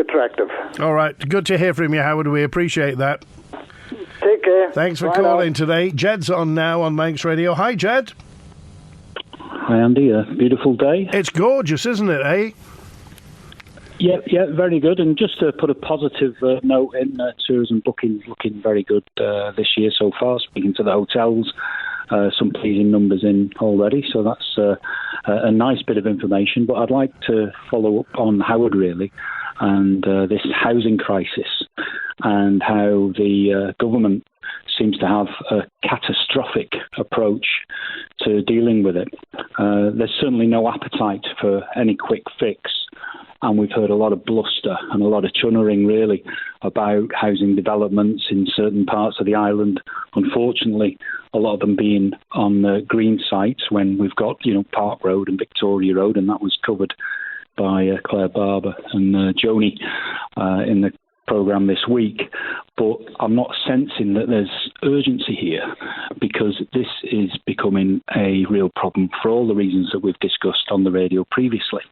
attractive. All right, good to hear from you, Howard. We appreciate that. Take care. Thanks for calling today. Jed's on now on Manx Radio. Hi, Jed. Hi, Andy. A beautiful day. It's gorgeous, isn't it, eh? Yeah, very good. And just to put a positive note in, tourism bookings looking very good this year so far. Speaking to the hotels, some pleasing numbers in already. So that's a nice bit of information. But I'd like to follow up on Howard, really, and this housing crisis and how the government seems to have a catastrophic approach to dealing with it. There's certainly no appetite for any quick fix. And we've heard a lot of bluster and a lot of chunnering, really, about housing developments in certain parts of the island. Unfortunately, a lot of them being on green sites when we've got, Park Road and Victoria Road, and that was covered by Claire Barber and Joni in the programme this week. But I'm not sensing that there's urgency here, because this is becoming a real problem for all the reasons that we've discussed on the radio previously.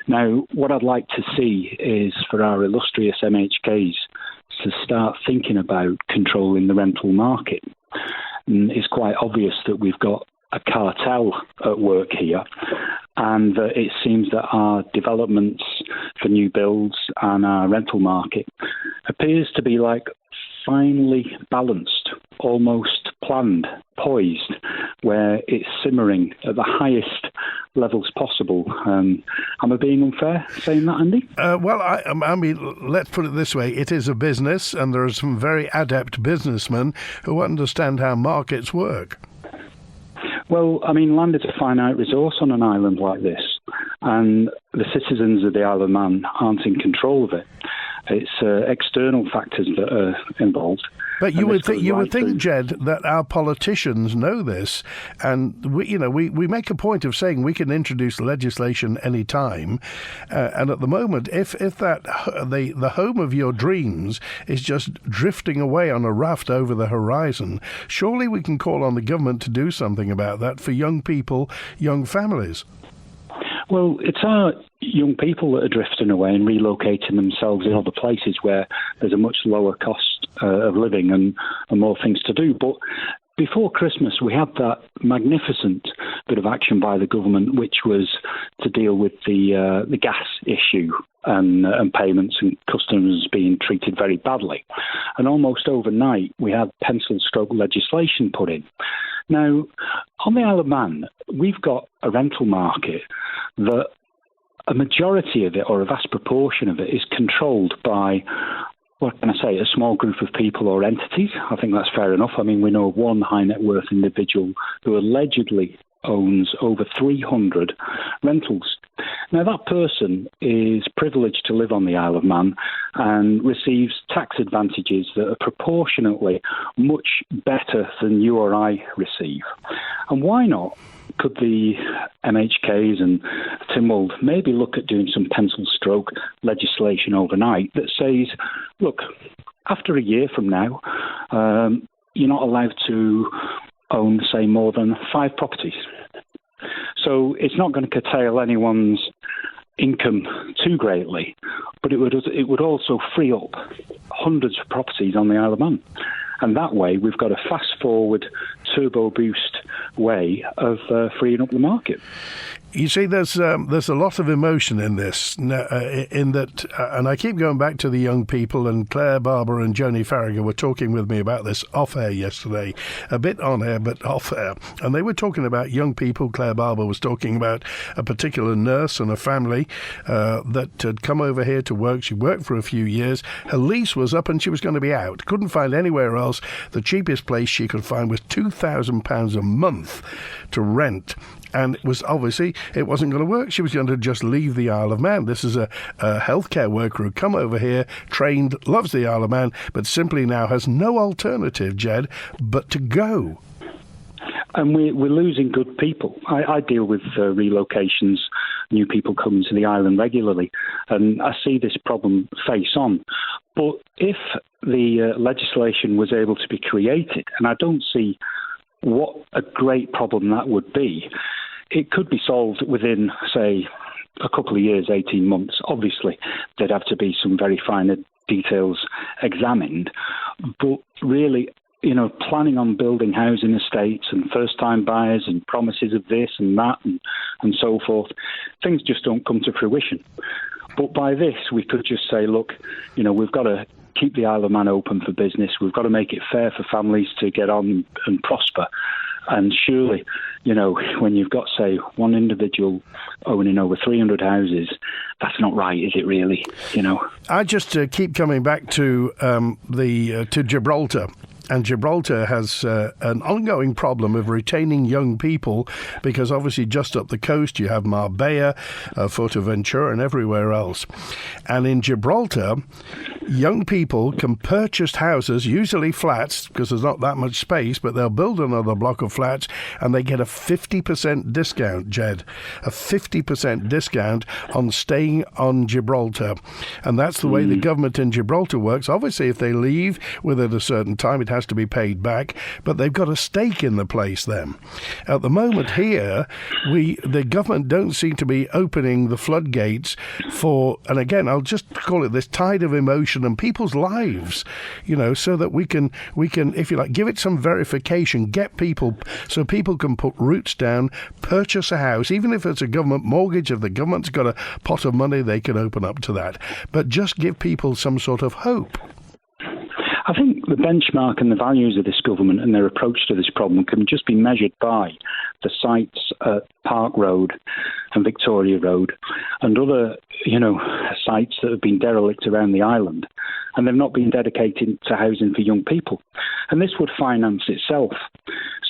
Now, what I'd like to see is for our illustrious MHKs to start thinking about controlling the rental market. And it's quite obvious that we've got a cartel at work here, and it seems that our developments for new builds and our rental market appears to be like finely balanced, almost planned, poised, where it's simmering at the highest levels possible. Am I being unfair saying that, Andy? Well, I mean, let's put it this way. It is a business, and there are some very adept businessmen who understand how markets work. Well, I mean, land is a finite resource on an island like this, and the citizens of the Isle of Man aren't in control of it. It's external factors that are involved. But you would think, Jed, that our politicians know this, and we make a point of saying we can introduce legislation any time, and at the moment, if the home of your dreams is just drifting away on a raft over the horizon, surely we can call on the government to do something about that for young people, young families. Well, it's our young people that are drifting away and relocating themselves in other places where there's a much lower cost of living and more things to do. But before Christmas, we had that magnificent bit of action by the government, which was to deal with the gas issue and payments and customers being treated very badly. And almost overnight, we had pencil-stroke legislation put in. Now, on the Isle of Man, we've got a rental market that a majority of it, or a vast proportion of it, is controlled by, what can I say, a small group of people or entities. I think that's fair enough. I mean, we know of one high net worth individual who allegedly owns over 300 rentals. Now, that person is privileged to live on the Isle of Man and receives tax advantages that are proportionately much better than you or I receive. And why not could the MHKs and Tynwald maybe look at doing some pencil stroke legislation overnight that says, look, after a year from now, you're not allowed to own, say, more than 5 properties. So it's not going to curtail anyone's income too greatly, but it would also free up hundreds of properties on the Isle of Man. And that way, we've got a fast-forward, turbo-boost way of freeing up the market. You see, there's a lot of emotion in this, in that, and I keep going back to the young people, and Claire Barber and Joni Farragher were talking with me about this off-air yesterday, a bit on-air, but off-air, and they were talking about young people. Claire Barber was talking about a particular nurse and a family that had come over here to work. She worked for a few years. Her lease was up and she was going to be out. Couldn't find anywhere else. The cheapest place she could find was £2,000 a month to rent. And it was obviously, it wasn't going to work. She was going to just leave the Isle of Man. This is a healthcare worker who come over here, trained, loves the Isle of Man, but simply now has no alternative, Jed, but to go. And we're losing good people. I deal with relocations, new people coming to the island regularly, and I see this problem face on. But if the legislation was able to be created, and I don't see what a great problem that would be, it could be solved within, say, a couple of years, 18 months, obviously there'd have to be some very fine details examined. But really, planning on building housing estates and first-time buyers and promises of this and that and so forth, things just don't come to fruition. But by this, we could just say, look, we've got to keep the Isle of Man open for business. We've got to make it fair for families to get on and prosper. And surely, when you've got, say, one individual owning over 300 houses, that's not right, is it really? I just keep coming back to to Gibraltar. And Gibraltar has an ongoing problem of retaining young people because obviously just up the coast you have Marbella, Fuerteventura and everywhere else. And in Gibraltar, young people can purchase houses, usually flats, because there's not that much space, but they'll build another block of flats and they get a 50% discount, Jed. A 50% discount on staying on Gibraltar. And that's the way the government in Gibraltar works. Obviously, if they leave within a certain time, it has to be paid back, but they've got a stake in the place then. At the moment here, the government don't seem to be opening the floodgates for, and again, I'll just call it this tide of emotion and people's lives, so that we can, if you like, give it some verification, get people, so people can put roots down, purchase a house, even if it's a government mortgage, if the government's got a pot of money, they can open up to that. But just give people some sort of hope. I think the benchmark and the values of this government and their approach to this problem can just be measured by the sites at Park Road and Victoria Road and other, sites that have been derelict around the island, and they've not been dedicated to housing for young people. And this would finance itself.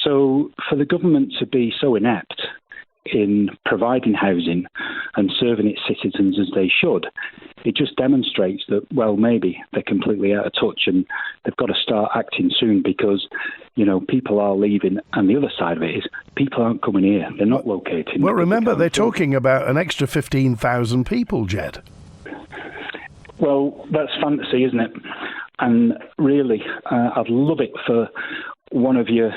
So for the government to be so inept in providing housing and serving its citizens as they should, it just demonstrates that, well, maybe they're completely out of touch and they've got to start acting soon because, people are leaving. And the other side of it is people aren't coming here. They're not locating. Well, remember, they're talking about an extra 15,000 people, Jed. Well, that's fantasy, isn't it? And really, I'd love it for one of your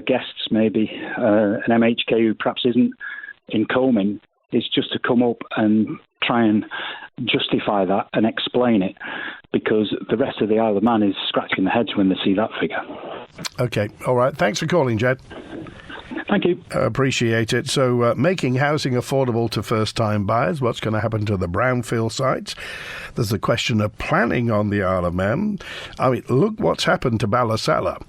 guests, maybe an MHK who perhaps isn't in Coming, is just to come up and try and justify that and explain it, because the rest of the Isle of Man is scratching their heads when they see that figure. OK, all right. Thanks for calling, Jed. Thank you. Appreciate it. So making housing affordable to first-time buyers, what's going to happen to the brownfield sites? There's a question of planning on the Isle of Man. I mean, look what's happened to Ballasalla.